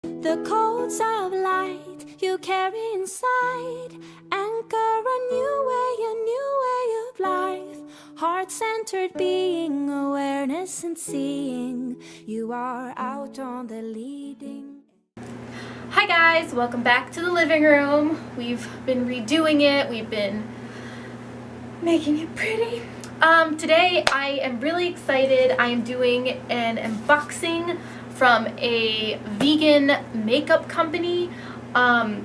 The codes of light you carry inside anchor a new way of life. Heart-centered being, awareness and seeing. You are out on the leading. Hi guys, welcome back to the living room. We've been redoing it. We've been making it pretty. Today I am really excited. I am doing an unboxing from a vegan makeup company. I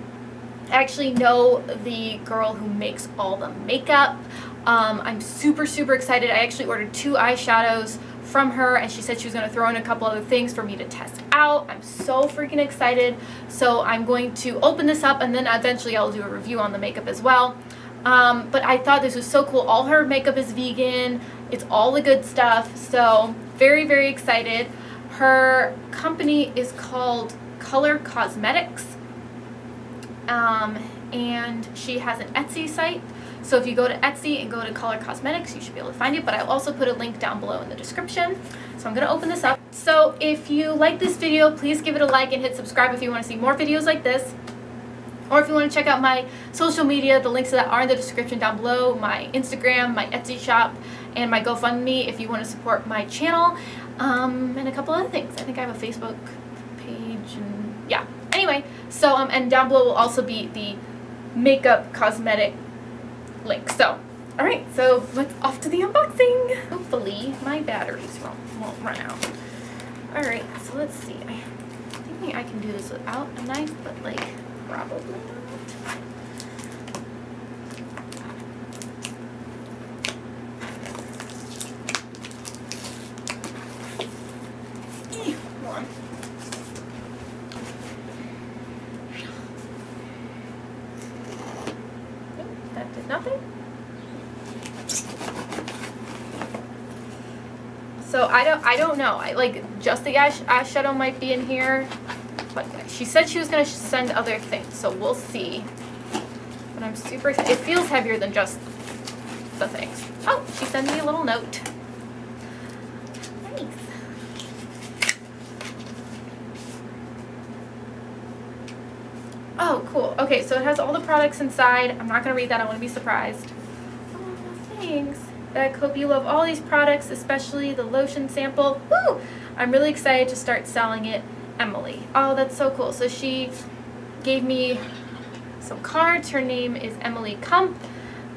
actually know the girl who makes all the makeup. I'm super excited. I actually ordered 2 eyeshadows from her, and she said she was going to throw in a couple other things for me to test out. I'm so freaking excited. So I'm going to open this up, and then eventually I'll do a review on the makeup as well. But I thought this was so cool. All her makeup is vegan. It's all the good stuff. So very excited. Her company is called Color Cosmetics, and she has an Etsy site. So if you go to Etsy and go to Color Cosmetics, you should be able to find it, but I'll also put a link down below in the description. So I'm going to open this up. So if you like this video, please give it a like and hit subscribe if you want to see more videos like this. Or if you want to check out my social media, the links to that are in the description down below. My Instagram, my Etsy shop, and my GoFundMe if you want to support my channel. And a couple other things. I think I have a Facebook page, and yeah. Anyway, so and down below will also be the makeup cosmetic link. So, all right, so let's off to the unboxing. Hopefully my batteries won't run out. All right, so let's see. I think I can do this without a knife, but like probably not. That did nothing. So I don't know. I like just the eyeshadow might be in here, but she said she was gonna send other things, so we'll see. But I'm super excited. It feels heavier than just the things. Oh, she sent me a little note. Nice. Oh, cool. Okay, so it has all the products inside. I'm not going to read that. I want to be surprised. Oh, thanks. Beck, hope you love all these products, especially the lotion sample. Woo! I'm really excited to start selling it. Emily. Oh, that's so cool. So she gave me some cards. Her name is Emily Kump,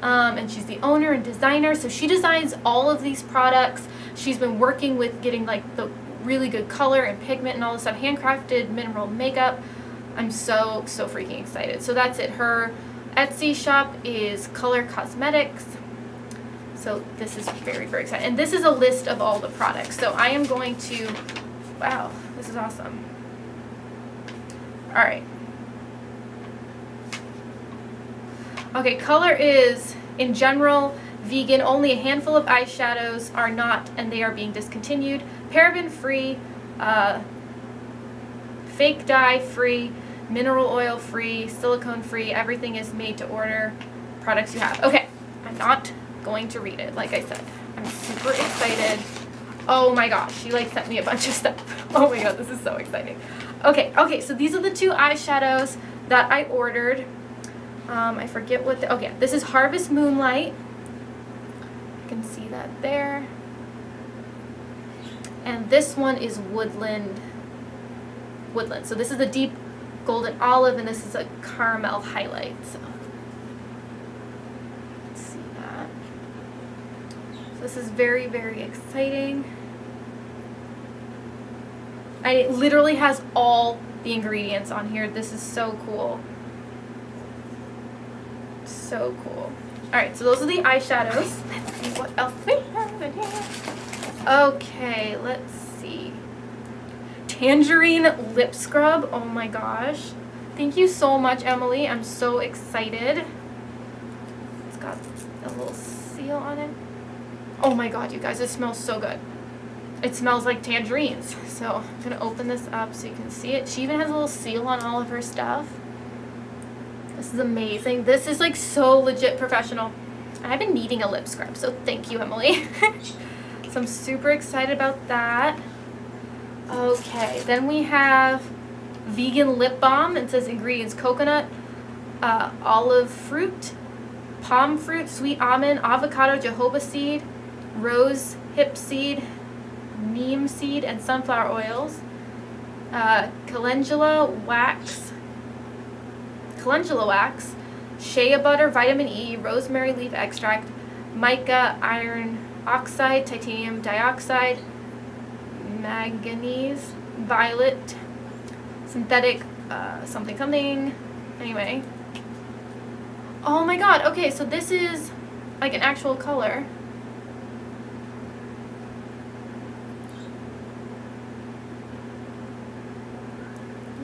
and she's the owner and designer. So she designs all of these products. She's been working with getting like the really good color and pigment and all this stuff. Handcrafted mineral makeup. I'm so freaking excited. So that's it. Her Etsy shop is Color Cosmetics. So this is very exciting. And this is a list of all the products. So I am going to, wow, this is awesome. All right. Okay, color is, in general, vegan. Only a handful of eyeshadows are not, and they are being discontinued. Paraben-free, fake dye-free, mineral oil free, silicone free. Everything is made to order. Products you have. Okay, I'm not going to read it. Like I said, I'm super excited. Oh my gosh, she like sent me a bunch of stuff. Oh my god, this is so exciting. Okay, so these are the 2 eyeshadows that I ordered. I forget what the, okay, this is Harvest Moonlight. You can see that there. And this one is Woodland. So this is the deep golden olive, and this is a caramel highlight. So let's see that. So this is very exciting. And it literally has all the ingredients on here. This is so cool. So cool. Alright, so those are the eyeshadows. Let's see what else we have in here. Okay, let's see. Tangerine lip scrub. Oh my gosh. Thank you so much, Emily. I'm so excited. It's got a little seal on it. Oh my god, you guys, it smells so good. It smells like tangerines. So I'm going to open this up so you can see it. She even has a little seal on all of her stuff. This is amazing. This is like so legit professional. I've been needing a lip scrub, so thank you, Emily. So I'm super excited about that. Okay, then we have vegan lip balm. It says ingredients: coconut, olive fruit, palm fruit, sweet almond, avocado, jojoba seed, rose hip seed, neem seed, and sunflower oils. Calendula wax, shea butter, vitamin E, rosemary leaf extract, mica, iron oxide, titanium dioxide, manganese, violet, synthetic something. Anyway. Oh my god, okay, so this is like an actual color.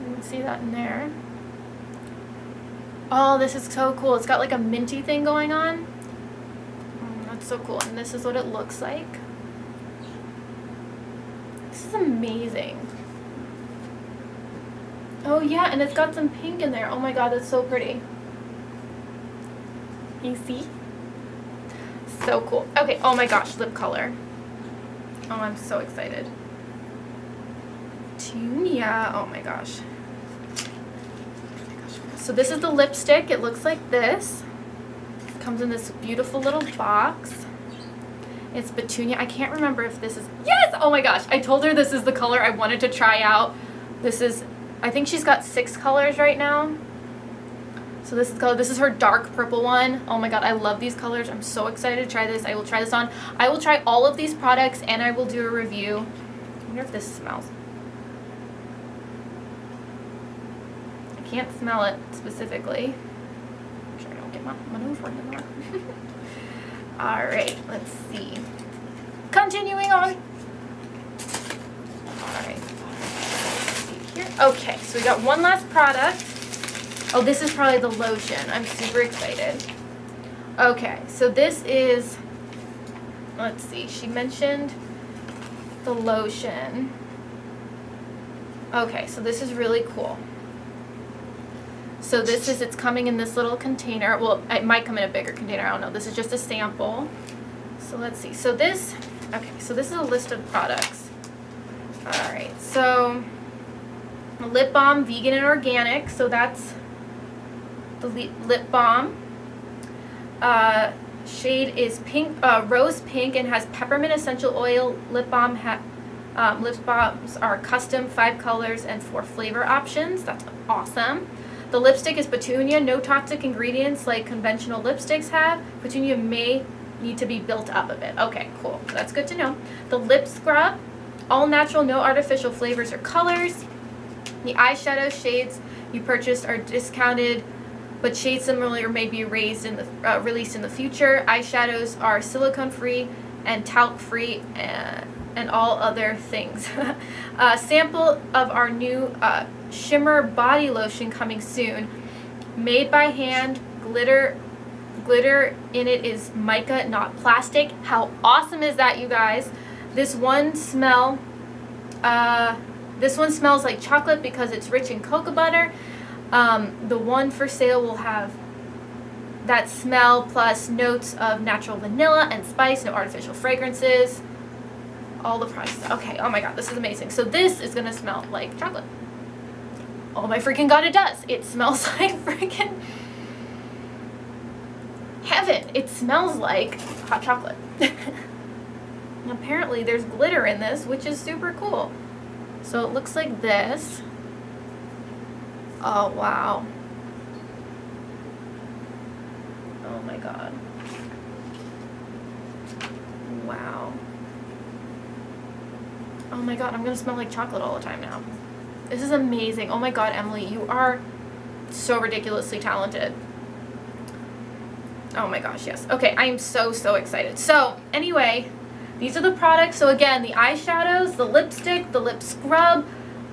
You can see that in there. Oh, this is so cool. It's got like a minty thing going on. That's so cool. And this is what it looks like. This is amazing. Oh yeah, and it's got some pink in there. Oh my god, that's so pretty. You see? So cool. Okay, oh my gosh, lip color. Oh, I'm so excited. Tunia. Oh my gosh. So this is the lipstick. It looks like this. It comes in this beautiful little box. It's Petunia. I can't remember if this is... Yes! Oh my gosh. I told her this is the color I wanted to try out. This is... I think she's got 6 colors right now. So this is color. This is her dark purple one. Oh my god, I love these colors. I'm so excited to try this. I will try this on. I will try all of these products and I will do a review. I wonder if this smells. I can't smell it specifically. Make sure I don't get my nose running in there. Alright, let's see. Continuing on. Alright. Here. Okay, so we got one last product. Oh, this is probably the lotion. I'm super excited. Okay, so this is, let's see, she mentioned the lotion. Okay, so this is really cool. So this is, it's coming in this little container. Well, it might come in a bigger container. I don't know. This is just a sample. So let's see. So this, okay, so this is a list of products. All right, so lip balm, vegan and organic. So that's the lip balm. Shade is pink, rose pink, and has peppermint essential oil. Lip balm lip balms are custom, 5 colors and 4 flavor options. That's awesome. The lipstick is Petunia, no toxic ingredients like conventional lipsticks have. Petunia may need to be built up a bit. Okay, cool. So that's good to know. The lip scrub, all natural, no artificial flavors or colors. The eyeshadow shades you purchased are discounted, but shades similar may be released in the future. Eyeshadows are silicone-free and talc-free and all other things. Sample of our new shimmer body lotion coming soon. Made by hand, glitter in it is mica, not plastic. How awesome is that, you guys? This one smells like chocolate because it's rich in cocoa butter. The one for sale will have that smell plus notes of natural vanilla and spice, no artificial fragrances. All the products. Okay, oh my god, this is amazing. So this is gonna smell like chocolate. Oh my freaking god, it does. It smells like freaking heaven. It smells like hot chocolate. And apparently there's glitter in this, which is super cool. So it looks like this. Oh wow. Oh my god. Wow. Oh my god, I'm gonna smell like chocolate all the time now. This is amazing. Oh my god, Emily, you are so ridiculously talented. Oh my gosh, yes. Okay, I am so excited. So anyway, these are the products. So again, the eyeshadows, the lipstick, the lip scrub,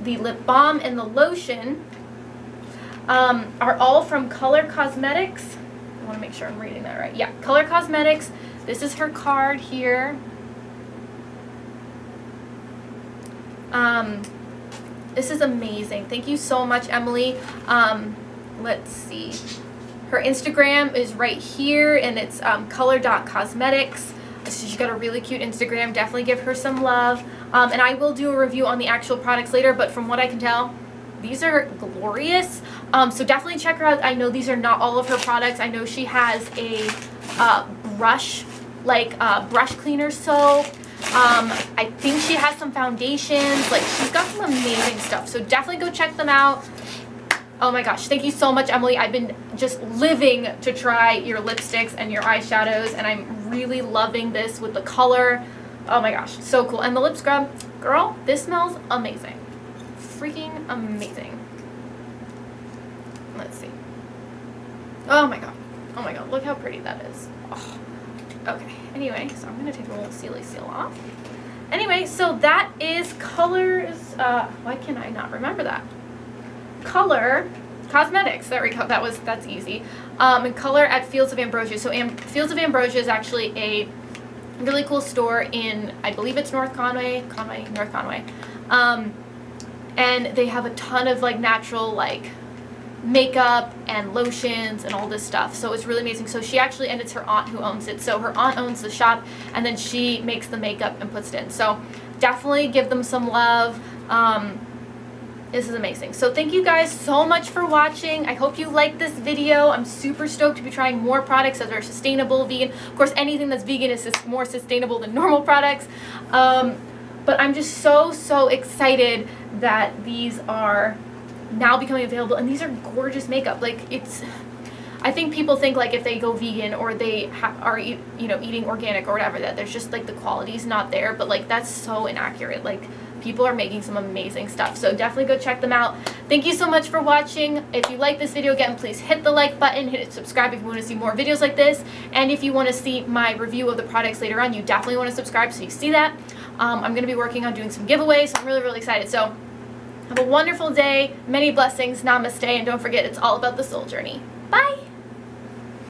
the lip balm, and the lotion are all from Color Cosmetics. I want to make sure I'm reading that right. Yeah, Color Cosmetics. This is her card here. This is amazing. Thank you so much, Emily. Let's see. Her Instagram is right here, and it's color.cosmetics. So she's got a really cute Instagram. Definitely give her some love. And I will do a review on the actual products later, but from what I can tell, these are glorious. So definitely check her out. I know these are not all of her products. I know she has a brush, like brush cleaner soap. I think she has some foundations. Like, she's got some amazing stuff. So definitely go check them out. Oh my gosh, thank you so much, Emily. I've been just living to try your lipsticks and your eyeshadows, and I'm really loving this with the color. Oh my gosh, so cool. And the lip scrub, girl, this smells amazing. Freaking amazing. Let's see. Oh my god, look how pretty that is. Oh. Okay, anyway, so I'm gonna take a little sealy seal off. Anyway, so that is colors, why can I not remember that? Color Cosmetics, there we go, that's easy. And color at Fields of Ambrosia. So Fields of Ambrosia is actually a really cool store in, I believe it's North Conway. And they have a ton of like natural like makeup and lotions and all this stuff, so it's really amazing. So she actually, and it's her aunt who owns it, so her aunt owns the shop, and then she makes the makeup and puts it in. So definitely give them some love. This is amazing. So thank you guys so much for watching. I hope you liked this video. I'm super stoked to be trying more products that are sustainable, vegan. Of course, anything that's vegan is more sustainable than normal products. But I'm just so excited that these are now becoming available, and these are gorgeous makeup. Like, it's, I think people think like if they go vegan or they are eating organic or whatever, that there's just like the quality's not there, but like that's so inaccurate. Like, people are making some amazing stuff, so definitely go check them out. Thank you so much for watching. If you like this video, again, please hit the like button, hit subscribe if you want to see more videos like this, and if you want to see my review of the products later on, you definitely want to subscribe so you see that. I'm going to be working on doing some giveaways, so I'm really excited. So have a wonderful day, many blessings, namaste, and don't forget, it's all about the soul journey. Bye!